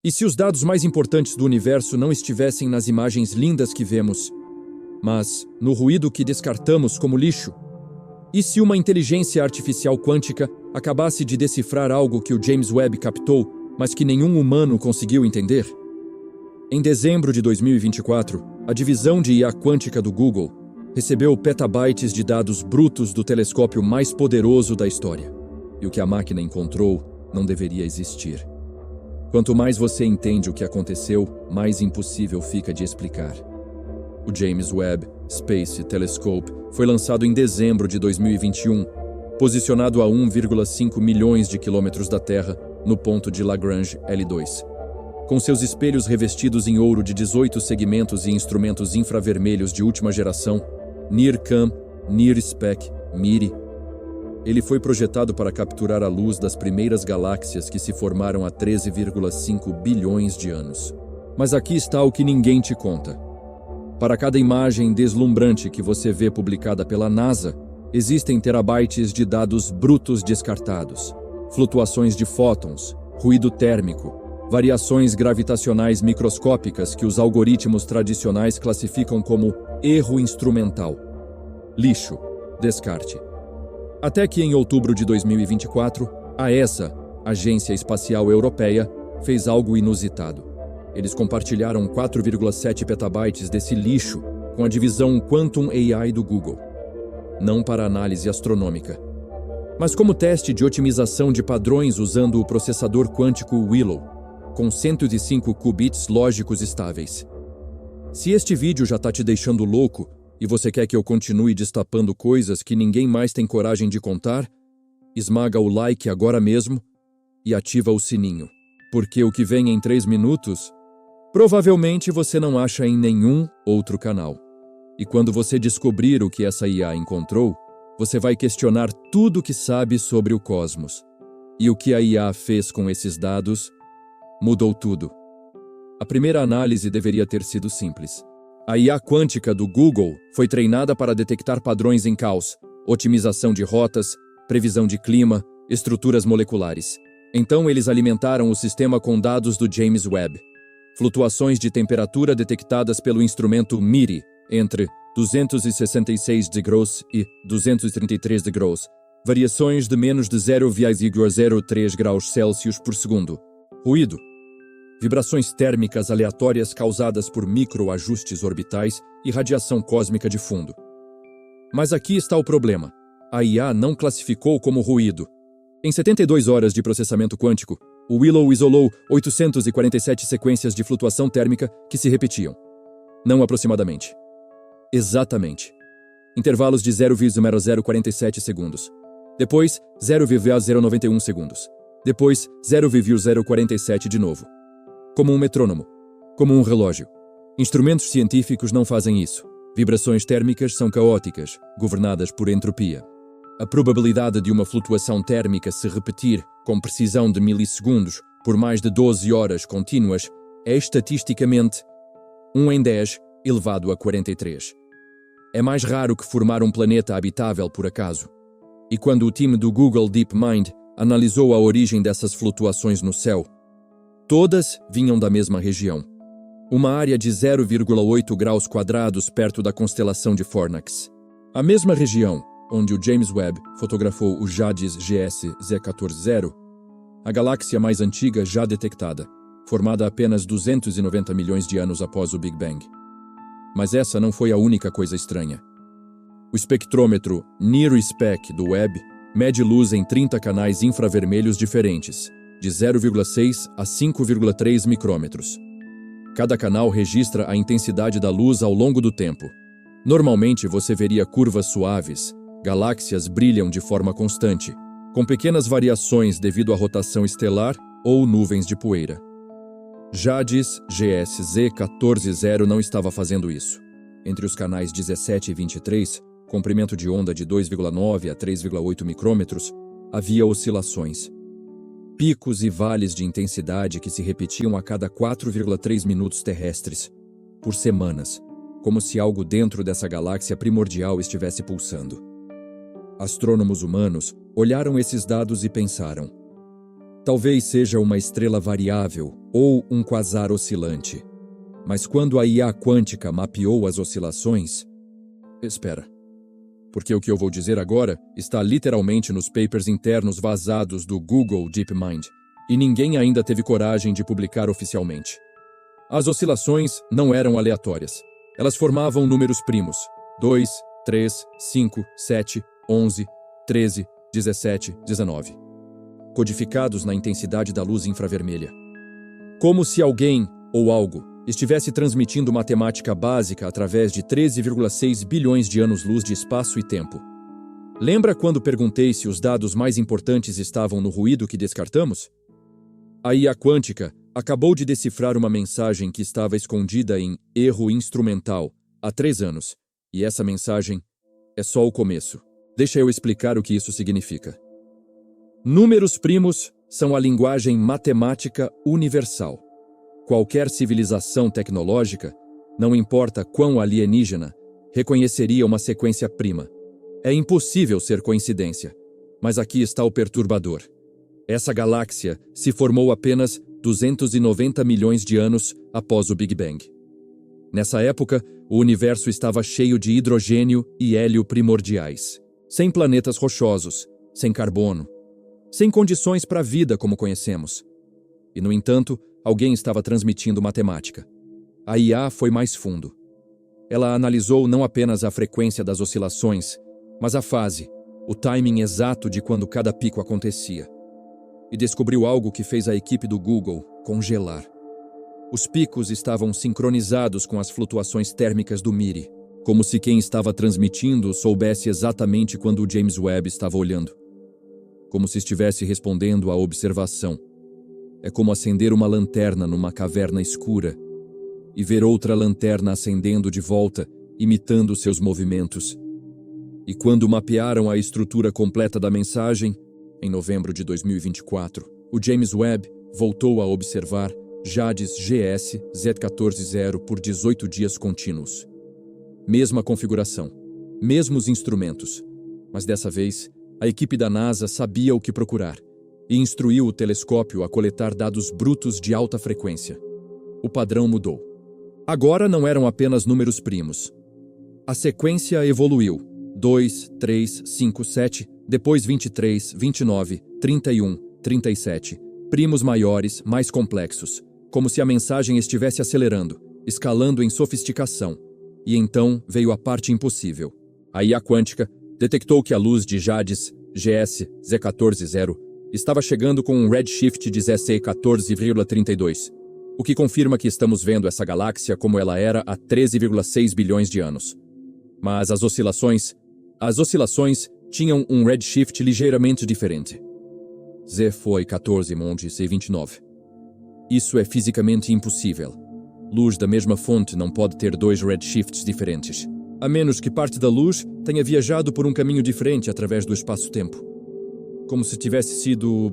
E se os dados mais importantes do universo não estivessem nas imagens lindas que vemos, mas no ruído que descartamos como lixo? E se uma inteligência artificial quântica acabasse de decifrar algo que o James Webb captou, mas que nenhum humano conseguiu entender? Em dezembro de 2024, a divisão de IA quântica do Google recebeu petabytes de dados brutos do telescópio mais poderoso da história. E o que a máquina encontrou não deveria existir. Quanto mais você entende o que aconteceu, mais impossível fica de explicar. O James Webb Space Telescope foi lançado em dezembro de 2021, posicionado a 1,5 milhões de quilômetros da Terra, no ponto de Lagrange L2. Com seus espelhos revestidos em ouro de 18 segmentos e instrumentos infravermelhos de última geração, NIRCam, NIRSpec, MIRI, ele foi projetado para capturar a luz das primeiras galáxias que se formaram há 13,5 bilhões de anos. Mas aqui está o que ninguém te conta. Para cada imagem deslumbrante que você vê publicada pela NASA, existem terabytes de dados brutos descartados, flutuações de fótons, ruído térmico, variações gravitacionais microscópicas que os algoritmos tradicionais classificam como erro instrumental, lixo, descarte. Até que em outubro de 2024, a ESA, Agência Espacial Europeia, fez algo inusitado. Eles compartilharam 4,7 petabytes desse lixo com a divisão Quantum AI do Google. Não para análise astronômica, mas como teste de otimização de padrões usando o processador quântico Willow, com 105 qubits lógicos estáveis. Se este vídeo já está te deixando louco e você quer que eu continue destapando coisas que ninguém mais tem coragem de contar, esmaga o like agora mesmo e ativa o sininho, porque o que vem em 3 minutos, provavelmente você não acha em nenhum outro canal. E quando você descobrir o que essa IA encontrou, você vai questionar tudo o que sabe sobre o cosmos. E o que a IA fez com esses dados mudou tudo. A primeira análise deveria ter sido simples. A IA quântica do Google foi treinada para detectar padrões em caos, otimização de rotas, previsão de clima, estruturas moleculares. Então eles alimentaram o sistema com dados do James Webb. Flutuações de temperatura detectadas pelo instrumento MIRI entre 266 degrees e 233 degrees, variações de menos de 0,03 graus Celsius por segundo. Ruído. Vibrações térmicas aleatórias causadas por microajustes orbitais e radiação cósmica de fundo. Mas aqui está o problema. A IA não classificou como ruído. Em 72 horas de processamento quântico, o Willow isolou 847 sequências de flutuação térmica que se repetiam. Não aproximadamente. Exatamente. Intervalos de 0,0047 segundos. Depois, 0,091 segundos. Depois, 0,047 de novo. Como um metrônomo. Como um relógio. Instrumentos científicos não fazem isso. Vibrações térmicas são caóticas, governadas por entropia. A probabilidade de uma flutuação térmica se repetir com precisão de milissegundos por mais de 12 horas contínuas é estatisticamente 1 em 10 elevado a 43. É mais raro que formar um planeta habitável por acaso. E quando o time do Google DeepMind analisou a origem dessas flutuações no céu, todas vinham da mesma região. Uma área de 0,8 graus quadrados perto da constelação de Fornax. A mesma região onde o James Webb fotografou o JADIS GS Z14-0, a galáxia mais antiga já detectada, formada apenas 290 milhões de anos após o Big Bang. Mas essa não foi a única coisa estranha. O espectrômetro NIRSpec do Webb mede luz em 30 canais infravermelhos diferentes, de 0,6 a 5,3 micrômetros. Cada canal registra a intensidade da luz ao longo do tempo. Normalmente você veria curvas suaves, galáxias brilham de forma constante, com pequenas variações devido à rotação estelar ou nuvens de poeira. JADIS GS Z14-0 não estava fazendo isso. Entre os canais 17 e 23, comprimento de onda de 2,9 a 3,8 micrômetros, havia oscilações. Picos e vales de intensidade que se repetiam a cada 4,3 minutos terrestres, por semanas, como se algo dentro dessa galáxia primordial estivesse pulsando. Astrônomos humanos olharam esses dados e pensaram: Talvez seja uma estrela variável ou um quasar oscilante. Mas quando a IA quântica mapeou as oscilações... Espera. Porque o que eu vou dizer agora está literalmente nos papers internos vazados do Google DeepMind, e ninguém ainda teve coragem de publicar oficialmente. As oscilações não eram aleatórias. Elas formavam números primos: 2, 3, 5, 7, 11, 13, 17, 19. Codificados na intensidade da luz infravermelha. Como se alguém, ou algo, estivesse transmitindo matemática básica através de 13,6 bilhões de anos-luz de espaço e tempo. Lembra quando perguntei se os dados mais importantes estavam no ruído que descartamos? A IA quântica acabou de decifrar uma mensagem que estava escondida em erro instrumental há 3 anos, e essa mensagem é só o começo. Deixa eu explicar o que isso significa. Números primos são a linguagem matemática universal. Qualquer civilização tecnológica, não importa quão alienígena, reconheceria uma sequência prima. É impossível ser coincidência, mas aqui está o perturbador. Essa galáxia se formou apenas 290 milhões de anos após o Big Bang. Nessa época, o universo estava cheio de hidrogênio e hélio primordiais, sem planetas rochosos, sem carbono, sem condições para a vida como conhecemos. E, no entanto, alguém estava transmitindo matemática. A IA foi mais fundo. Ela analisou não apenas a frequência das oscilações, mas a fase, o timing exato de quando cada pico acontecia. E descobriu algo que fez a equipe do Google congelar. Os picos estavam sincronizados com as flutuações térmicas do MIRI, como se quem estava transmitindo soubesse exatamente quando o James Webb estava olhando. Como se estivesse respondendo à observação. É como acender uma lanterna numa caverna escura e ver outra lanterna acendendo de volta, imitando seus movimentos. E quando mapearam a estrutura completa da mensagem, em novembro de 2024, o James Webb voltou a observar JADES GS Z140 por 18 dias contínuos. Mesma configuração, mesmos instrumentos, mas dessa vez a equipe da NASA sabia o que procurar e instruiu o telescópio a coletar dados brutos de alta frequência. O padrão mudou. Agora não eram apenas números primos. A sequência evoluiu: 2, 3, 5, 7, depois 23, 29, 31, 37. Primos maiores, mais complexos, como se a mensagem estivesse acelerando, escalando em sofisticação. E então veio a parte impossível. A IA quântica detectou que a luz de JADES GS Z140 estava chegando com um redshift de ZC 14,32, o que confirma que estamos vendo essa galáxia como ela era há 13,6 bilhões de anos. Mas as oscilações tinham um redshift ligeiramente diferente. Z foi 14 monte C29. Isso é fisicamente impossível. Luz da mesma fonte não pode ter 2 redshifts diferentes, a menos que parte da luz tenha viajado por um caminho diferente através do espaço-tempo. Como se tivesse sido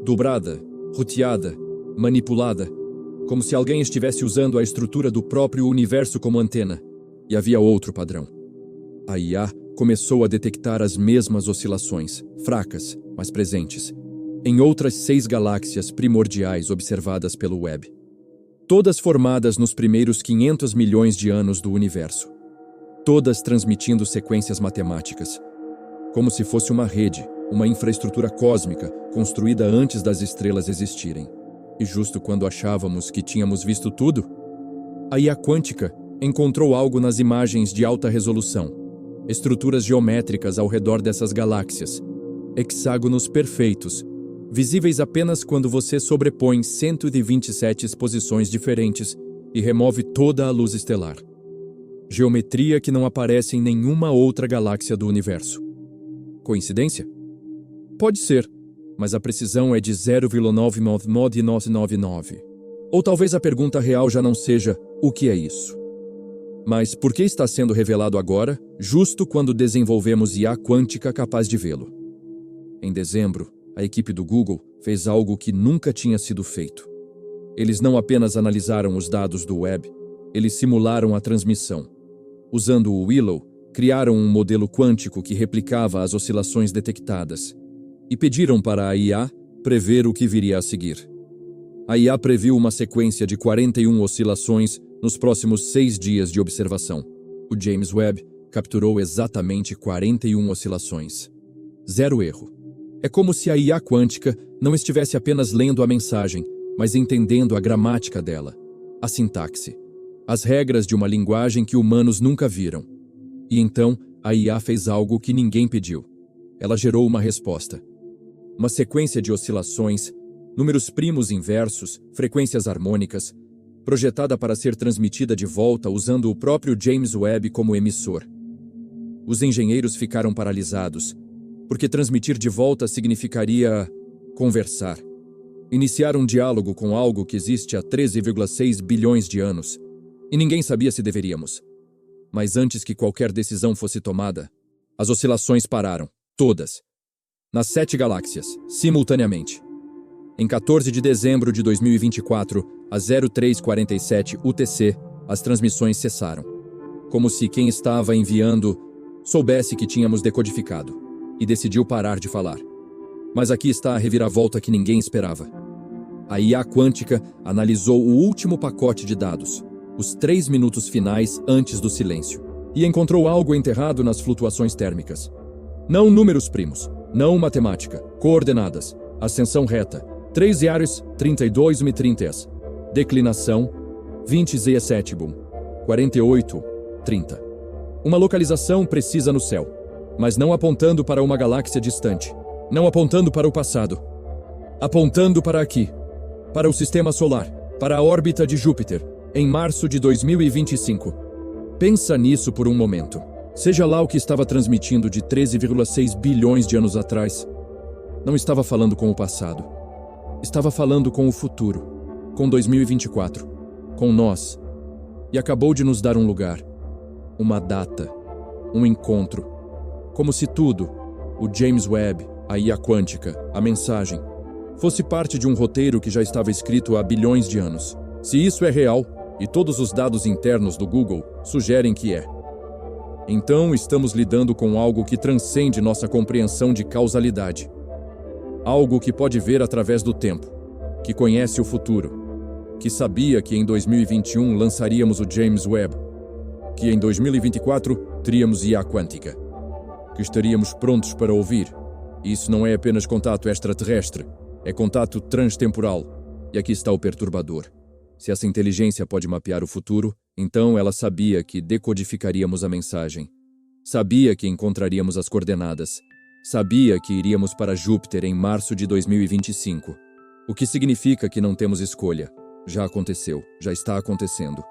dobrada, roteada, manipulada, como se alguém estivesse usando a estrutura do próprio universo como antena, e havia outro padrão. A IA começou a detectar as mesmas oscilações, fracas, mas presentes, em outras 6 galáxias primordiais observadas pelo Webb. Todas formadas nos primeiros 500 milhões de anos do universo. Todas transmitindo sequências matemáticas. Como se fosse uma rede, uma infraestrutura cósmica construída antes das estrelas existirem. E justo quando achávamos que tínhamos visto tudo, a IA quântica encontrou algo nas imagens de alta resolução. Estruturas geométricas ao redor dessas galáxias. Hexágonos perfeitos, visíveis apenas quando você sobrepõe 127 exposições diferentes e remove toda a luz estelar. Geometria que não aparece em nenhuma outra galáxia do universo. Coincidência? Pode ser, mas a precisão é de 0,99999. Ou talvez a pergunta real já não seja o que é isso. Mas por que está sendo revelado agora, justo quando desenvolvemos IA quântica capaz de vê-lo? Em dezembro, a equipe do Google fez algo que nunca tinha sido feito. Eles não apenas analisaram os dados do Webb, eles simularam a transmissão. Usando o Willow, criaram um modelo quântico que replicava as oscilações detectadas e pediram para a IA prever o que viria a seguir. A IA previu uma sequência de 41 oscilações nos próximos 6 dias de observação. O James Webb capturou exatamente 41 oscilações. 0 erro. É como se a IA quântica não estivesse apenas lendo a mensagem, mas entendendo a gramática dela, a sintaxe, as regras de uma linguagem que humanos nunca viram. E então, a IA fez algo que ninguém pediu. Ela gerou uma resposta. Uma sequência de oscilações, números primos inversos, frequências harmônicas, projetada para ser transmitida de volta usando o próprio James Webb como emissor. Os engenheiros ficaram paralisados, porque transmitir de volta significaria conversar. Iniciar um diálogo com algo que existe há 13,6 bilhões de anos. E ninguém sabia se deveríamos. Mas antes que qualquer decisão fosse tomada, as oscilações pararam, todas, nas 7 galáxias, simultaneamente. Em 14 de dezembro de 2024, às 03:47 UTC, as transmissões cessaram. Como se quem estava enviando soubesse que tínhamos decodificado e decidiu parar de falar. Mas aqui está a reviravolta que ninguém esperava. A IA quântica analisou o último pacote de dados, os 3 minutos finais antes do silêncio, e encontrou algo enterrado nas flutuações térmicas. Não números primos, não matemática, coordenadas, ascensão reta, 3 Yaris, 32 30, declinação, 20 Z7 boom, 48, 30. Uma localização precisa no céu, mas não apontando para uma galáxia distante, não apontando para o passado, apontando para aqui, para o sistema solar, para a órbita de Júpiter, em março de 2025. Pensa nisso por um momento. Seja lá o que estava transmitindo de 13,6 bilhões de anos atrás, não estava falando com o passado. Estava falando com o futuro, com 2024, com nós. E acabou de nos dar um lugar, uma data, um encontro. Como se tudo, o James Webb, a IA quântica, a mensagem, fosse parte de um roteiro que já estava escrito há bilhões de anos. Se isso é real, e todos os dados internos do Google sugerem que é, então estamos lidando com algo que transcende nossa compreensão de causalidade. Algo que pode ver através do tempo, que conhece o futuro, que sabia que em 2021 lançaríamos o James Webb, que em 2024 teríamos IA quântica, que estaríamos prontos para ouvir. Isso não é apenas contato extraterrestre, é contato transtemporal. E aqui está o perturbador. Se essa inteligência pode mapear o futuro, então ela sabia que decodificaríamos a mensagem. Sabia que encontraríamos as coordenadas. Sabia que iríamos para Júpiter em março de 2025. O que significa que não temos escolha. Já aconteceu, já está acontecendo.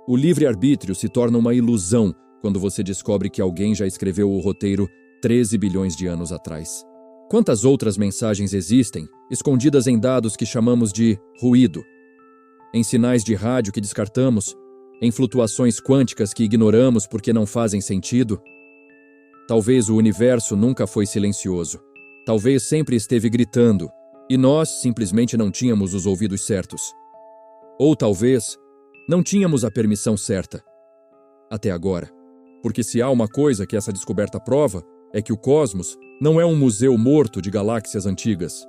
O livre-arbítrio se torna uma ilusão quando você descobre que alguém já escreveu o roteiro 13 bilhões de anos atrás. Quantas outras mensagens existem, escondidas em dados que chamamos de ruído, em sinais de rádio que descartamos, em flutuações quânticas que ignoramos porque não fazem sentido? Talvez o universo nunca foi silencioso. Talvez sempre esteve gritando, e nós simplesmente não tínhamos os ouvidos certos. Ou talvez não tínhamos a permissão certa. Até agora. Porque se há uma coisa que essa descoberta prova, é que o cosmos não é um museu morto de galáxias antigas.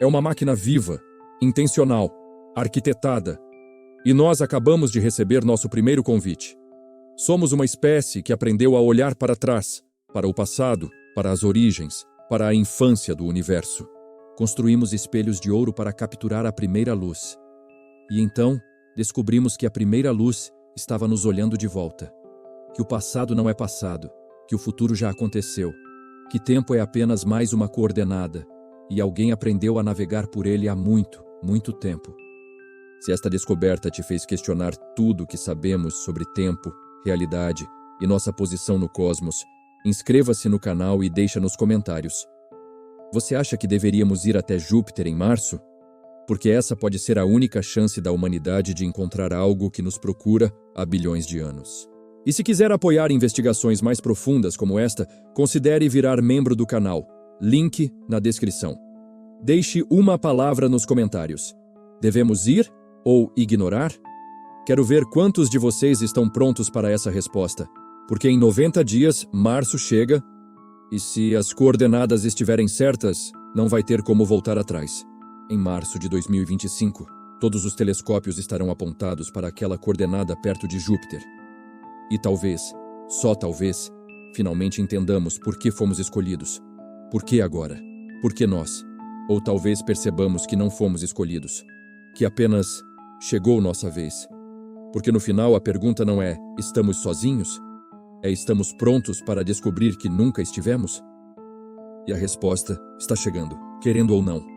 É uma máquina viva, intencional, arquitetada. E nós acabamos de receber nosso primeiro convite. Somos uma espécie que aprendeu a olhar para trás, para o passado, para as origens, para a infância do universo. Construímos espelhos de ouro para capturar a primeira luz. E então, descobrimos que a primeira luz estava nos olhando de volta. Que o passado não é passado, que o futuro já aconteceu, que tempo é apenas mais uma coordenada, e alguém aprendeu a navegar por ele há muito, muito tempo. Se esta descoberta te fez questionar tudo o que sabemos sobre tempo, realidade e nossa posição no cosmos, inscreva-se no canal e deixa nos comentários. Você acha que deveríamos ir até Júpiter em março? Porque essa pode ser a única chance da humanidade de encontrar algo que nos procura há bilhões de anos. E se quiser apoiar investigações mais profundas como esta, considere virar membro do canal. Link na descrição. Deixe uma palavra nos comentários. Devemos ir ou ignorar? Quero ver quantos de vocês estão prontos para essa resposta, porque em 90 dias, março chega, e se as coordenadas estiverem certas, Não vai ter como voltar atrás. Em março de 2025, todos os telescópios estarão apontados para aquela coordenada perto de Júpiter. E talvez, só talvez, finalmente entendamos por que fomos escolhidos. Por que agora? Por que nós? Ou talvez percebamos que não fomos escolhidos. Que apenas chegou nossa vez. Porque no final a pergunta não é: estamos sozinhos? É: estamos prontos para descobrir que nunca estivemos? E a resposta está chegando, querendo ou não.